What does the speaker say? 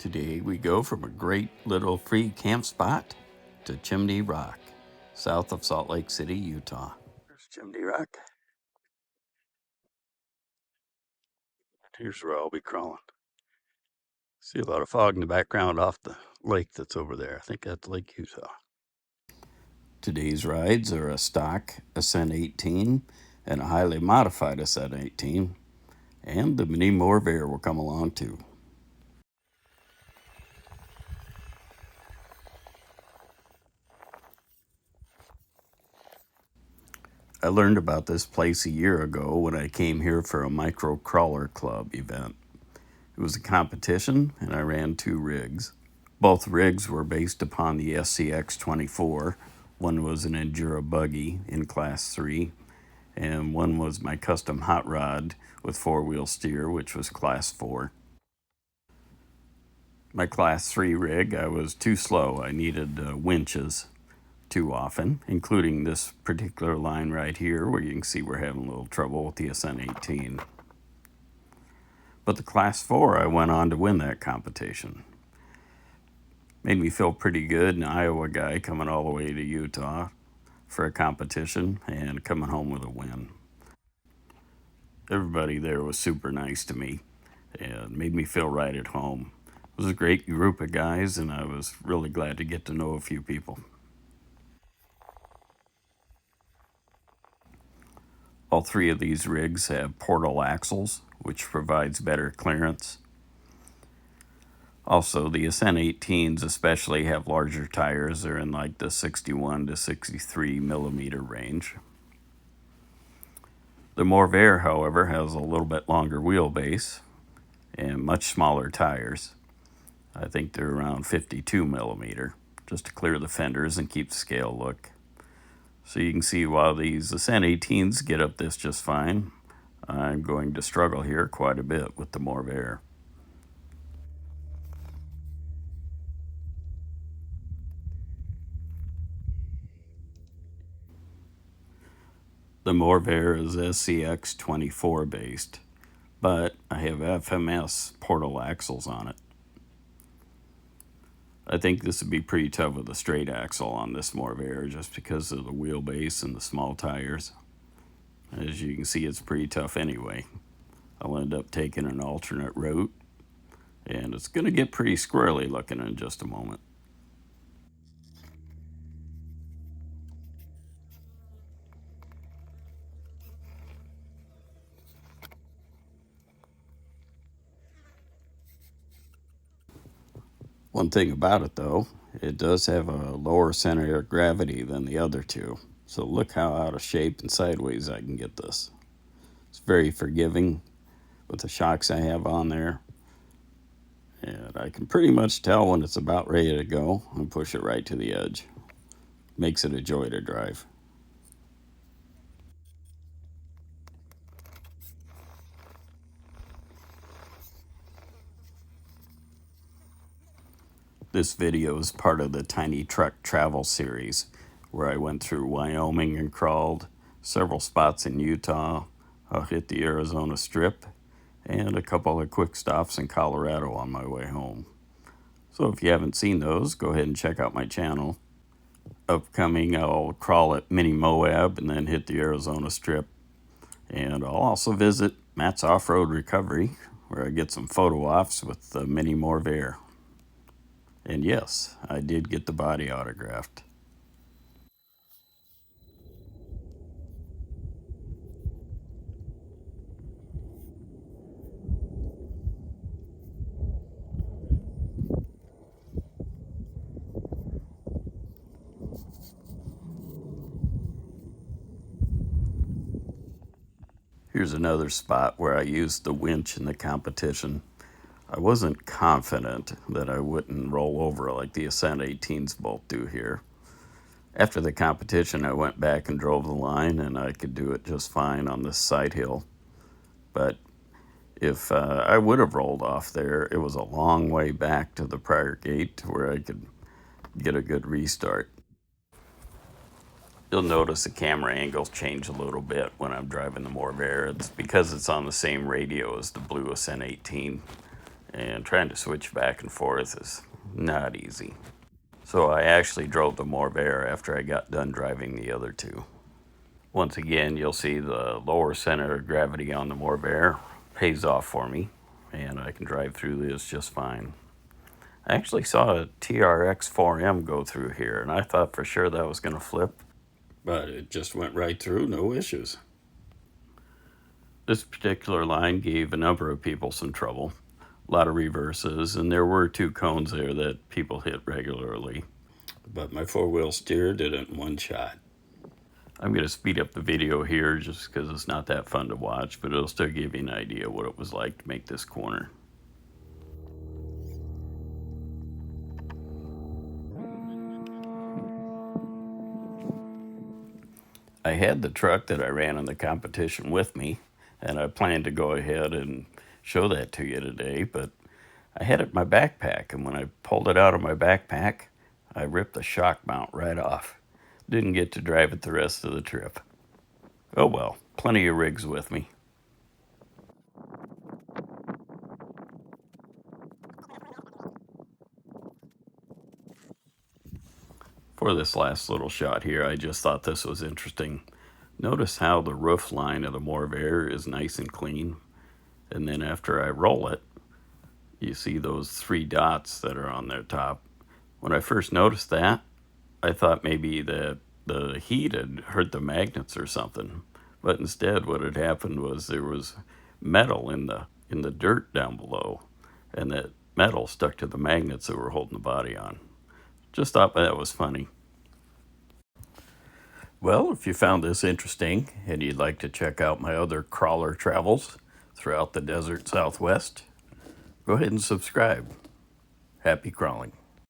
Today we go from a great little free camp spot to Chimney Rock, south of Salt Lake City, Utah. There's Chimney Rock. Here's where I'll be crawling. See a lot of fog in the background off the lake that's over there. I think that's Lake Utah. Today's rides are a stock Ascent 18 and a highly modified Ascent 18, and the mini MORRVAIR will come along too. I learned about this place a year ago when I came here for a micro crawler club event. It was a competition and I ran 2 rigs. Both rigs were based upon the SCX24. One was an Enduro buggy in class 3 and one was my custom hot rod with 4-wheel steer, which was class 4. My class 3 rig, I was too slow. I needed winches too often, including this particular line right here where you can see we're having a little trouble with the Ascent 18. But the class 4, I went on to win that competition. Made me feel pretty good, an Iowa guy coming all the way to Utah for a competition and coming home with a win. Everybody there was super nice to me and made me feel right at home. It was a great group of guys and I was really glad to get to know a few people. All 3 of these rigs have portal axles, which provides better clearance. Also, the Ascent 18s especially have larger tires. They're in like the 61 to 63 millimeter range. The MORRVAIR, however, has a little bit longer wheelbase and much smaller tires. I think they're around 52 millimeter, just to clear the fenders and keep the scale look. So you can see while these Ascent 18s get up this just fine, I'm going to struggle here quite a bit with the MORRVAIR. The MORRVAIR is SCX24 based, but I have FMS portal axles on it. I think this would be pretty tough with a straight axle on this MORRVAIR just because of the wheelbase and the small tires. As you can see, it's pretty tough anyway. I'll end up taking an alternate route, and it's going to get pretty squirrely looking in just a moment. One thing about it though, it does have a lower center of gravity than the other 2. So look how out of shape and sideways I can get this. It's very forgiving with the shocks I have on there. And I can pretty much tell when it's about ready to go and push it right to the edge. Makes it a joy to drive. This video is part of the Tiny Truck Travel series, where I went through Wyoming and crawled several spots in Utah. I'll hit the Arizona Strip and a couple of quick stops in Colorado on my way home. So if you haven't seen those, go ahead and check out my channel. Upcoming, I'll crawl at Mini Moab and then hit the Arizona Strip. And I'll also visit Matt's Off-Road Recovery, where I get some photo offs with the Mini MORRVAIR. And yes, I did get the body autographed. Here's another spot where I used the winch in the competition. I wasn't confident that I wouldn't roll over like the Ascent 18s both do here. After the competition, I went back and drove the line, and I could do it just fine on this side hill. But if I would have rolled off there, it was a long way back to the prior gate where I could get a good restart. You'll notice the camera angles change a little bit when I'm driving the MORRVAIR. It's because it's on the same radio as the blue Ascent 18. and trying to switch back and forth is not easy. So I actually drove the MORRVAIR after I got done driving the other two. Once again, you'll see the lower center of gravity on the MORRVAIR pays off for me, and I can drive through this just fine. I actually saw a TRX 4M go through here, and I thought for sure that was going to flip, but it just went right through, no issues. This particular line gave a number of people some trouble. A lot of reverses, and there were 2 cones there that people hit regularly. But my 4-wheel steer did it in one shot. I'm going to speed up the video here just because it's not that fun to watch, but it'll still give you an idea what it was like to make this corner. I had the truck that I ran in the competition with me, and I planned to go ahead and show that to you today, but I had it in my backpack, and when I pulled it out of my backpack, I ripped the shock mount right off. Didn't get to drive it the rest of the trip. Oh well, plenty of rigs with me. For this last little shot here, I just thought this was interesting. Notice how the roof line of the MORRVAIR is nice and clean, and then after I roll it, you see those 3 dots that are on their top. When I first noticed that, I thought maybe that the heat had hurt the magnets or something, but instead what had happened was there was metal in the dirt down below, and that metal stuck to the magnets that were holding the body on. Just thought that was funny. Well, if you found this interesting and you'd like to check out my other crawler travels throughout the desert Southwest, go ahead and subscribe. Happy crawling.